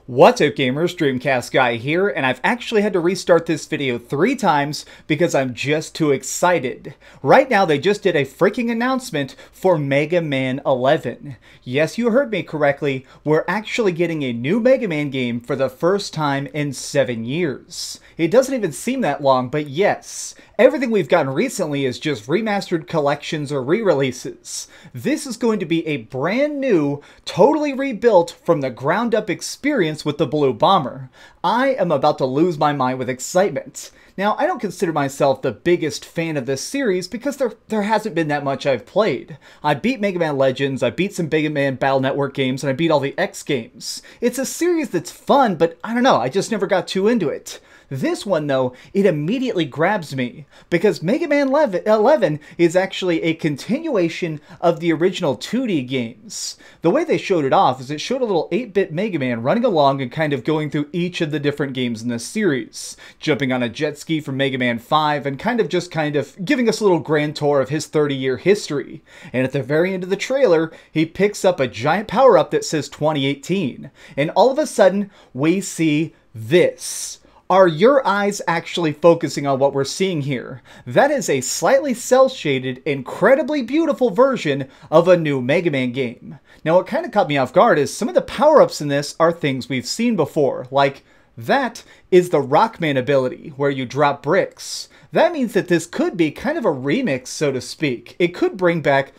What's up gamers, DreamcastGuy here, and I've actually had to restart this video 3 times because I'm just too excited. Right now they just did a freaking announcement for Mega Man 11. Yes, you heard me correctly, we're actually getting a new Mega Man game for the first time in 7 years. It doesn't even seem that long, but yes, everything we've gotten recently is just remastered collections or re-releases. This is going to be a brand new, totally rebuilt from the ground up experience with the Blue Bomber. I am about to lose my mind with excitement. Now, I don't consider myself the biggest fan of this series because there hasn't been that much I've played. I beat Mega Man Legends, I beat some Mega Man Battle Network games, and I beat all the X games. It's a series that's fun, but I don't know, I just never got too into it. This one, though, it immediately grabs me, because Mega Man 11 is actually a continuation of the original 2D games. The way they showed it off is it showed a little 8-bit Mega Man running along and kind of going through each of the different games in the series, jumping on a jet ski from Mega Man 5 and kind of giving us a little grand tour of his 30-year history. And at the very end of the trailer, he picks up a giant power-up that says 2018, and all of a sudden, we see this. Are your eyes actually focusing on what we're seeing here? That is a slightly cel-shaded, incredibly beautiful version of a new Mega Man game. Now, what kind of caught me off guard is some of the power-ups in this are things we've seen before, like that is the Rockman ability, where you drop bricks. That means that this could be kind of a remix, so to speak. It could bring back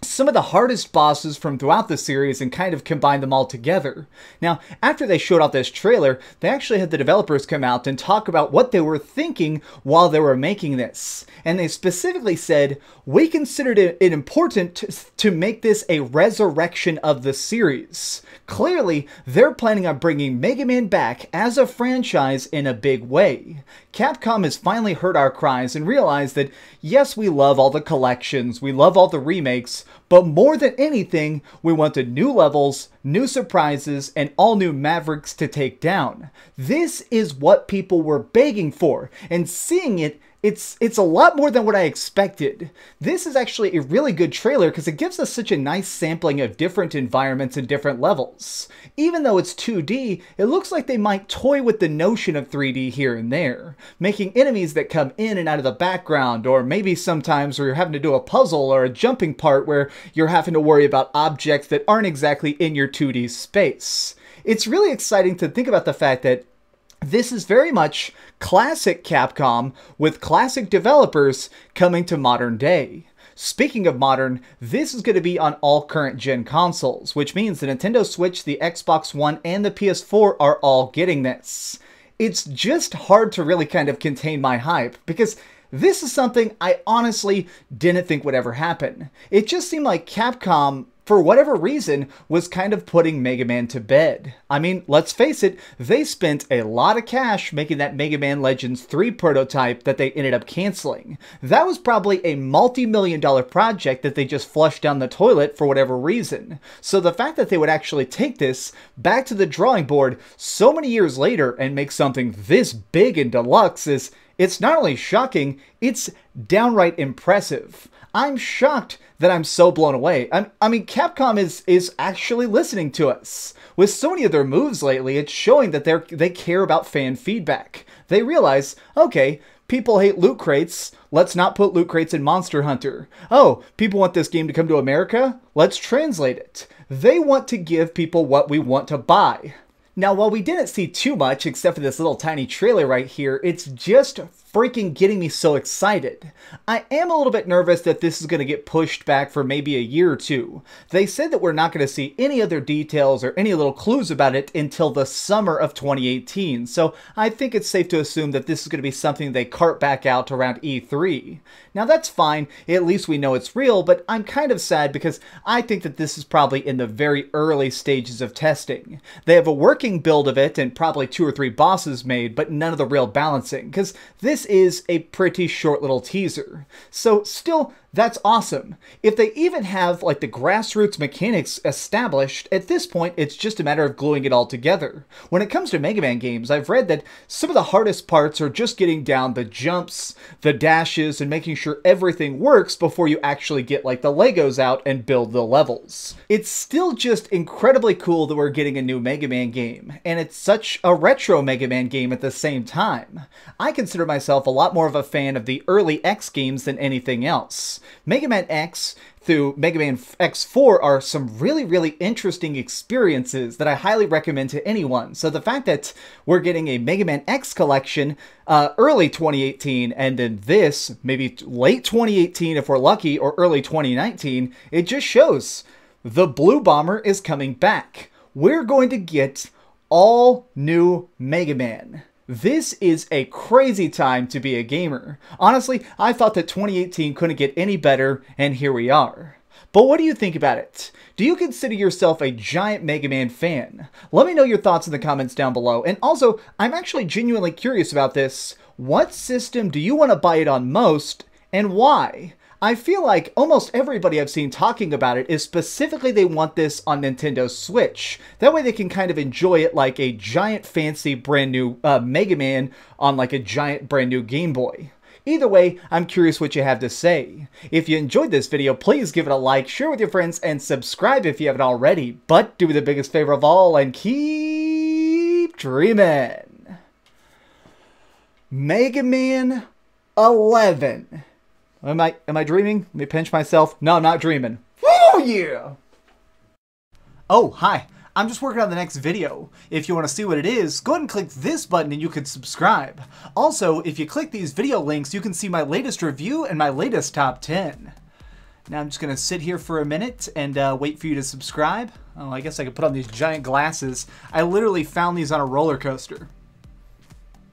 some of the hardest bosses from throughout the series and kind of combine them all together. Now, after they showed off this trailer, they actually had the developers come out and talk about what they were thinking while they were making this. And they specifically said, we considered it important to make this a resurrection of the series. Clearly, they're planning on bringing Mega Man back as a franchise in a big way. Capcom has finally heard our cries and realized that, yes, we love all the collections, we love all the remakes, but more than anything, we wanted new levels, new surprises, and all new Mavericks to take down. This is what people were begging for, and seeing it, it's a lot more than what I expected. This is actually a really good trailer because it gives us such a nice sampling of different environments and different levels. Even though it's 2D, it looks like they might toy with the notion of 3D here and there, making enemies that come in and out of the background, or maybe sometimes where you're having to do a puzzle or a jumping part where you're having to worry about objects that aren't exactly in your 2D space. It's really exciting to think about the fact that this is very much classic Capcom with classic developers coming to modern day. Speaking of modern, this is going to be on all current gen consoles, which means the Nintendo Switch, the Xbox One, and the PS4 are all getting this. It's just hard to really kind of contain my hype, because this is something I honestly didn't think would ever happen. It just seemed like Capcom, for whatever reason, was kind of putting Mega Man to bed. I mean, let's face it, they spent a lot of cash making that Mega Man Legends 3 prototype that they ended up canceling. That was probably a multi-million-dollar project that they just flushed down the toilet for whatever reason. So the fact that they would actually take this back to the drawing board so many years later and make something this big and deluxe it's not only shocking, it's downright impressive. I'm shocked that I'm so blown away. I mean, Capcom is actually listening to us. With so many of their moves lately, it's showing that they care about fan feedback. They realize, okay, people hate loot crates, let's not put loot crates in Monster Hunter. Oh, people want this game to come to America? Let's translate it. They want to give people what we want to buy. Now, while we didn't see too much except for this little tiny trailer right here, it's just freaking getting me so excited. I am a little bit nervous that this is going to get pushed back for maybe a year or two. They said that we're not going to see any other details or any little clues about it until the summer of 2018, so I think it's safe to assume that this is going to be something they cart back out around E3. Now that's fine, at least we know it's real, but I'm kind of sad because I think that this is probably in the very early stages of testing. They have a working build of it and probably 2 or 3 bosses made, but none of the real balancing, because this is a pretty short little teaser. So still, That's awesome. If they even have like the grassroots mechanics established, at this point it's just a matter of gluing it all together. When it comes to Mega Man games, I've read that some of the hardest parts are just getting down the jumps, the dashes, and making sure everything works before you actually get like the Legos out and build the levels. It's still just incredibly cool that we're getting a new Mega Man game, and it's such a retro Mega Man game at the same time. I consider myself a lot more of a fan of the early X games than anything else. Mega Man X through Mega Man X4 are some really interesting experiences that I highly recommend to anyone. So the fact that we're getting a Mega Man X collection early 2018 and then this, maybe late 2018 if we're lucky, or early 2019, it just shows the Blue Bomber is coming back. We're going to get all new Mega Man. This is a crazy time to be a gamer. Honestly, I thought that 2018 couldn't get any better, and here we are. But what do you think about it? Do you consider yourself a giant Mega Man fan? Let me know your thoughts in the comments down below. And also, I'm actually genuinely curious about this. What system do you want to buy it on most, and why? I feel like almost everybody I've seen talking about it is specifically they want this on Nintendo Switch. That way they can kind of enjoy it like a giant fancy brand new Mega Man on like a giant brand new Game Boy. Either way, I'm curious what you have to say. If you enjoyed this video, please give it a like, share with your friends, and subscribe if you haven't already. But do me the biggest favor of all and keep dreaming. Mega Man 11. Am I dreaming? Let me pinch myself. No, I'm not dreaming. Oh yeah! Oh, hi. I'm just working on the next video. If you want to see what it is, go ahead and click this button and you can subscribe. Also, if you click these video links, you can see my latest review and my latest top 10. Now I'm just going to sit here for a minute and wait for you to subscribe. Oh, I guess I could put on these giant glasses. I literally found these on a roller coaster.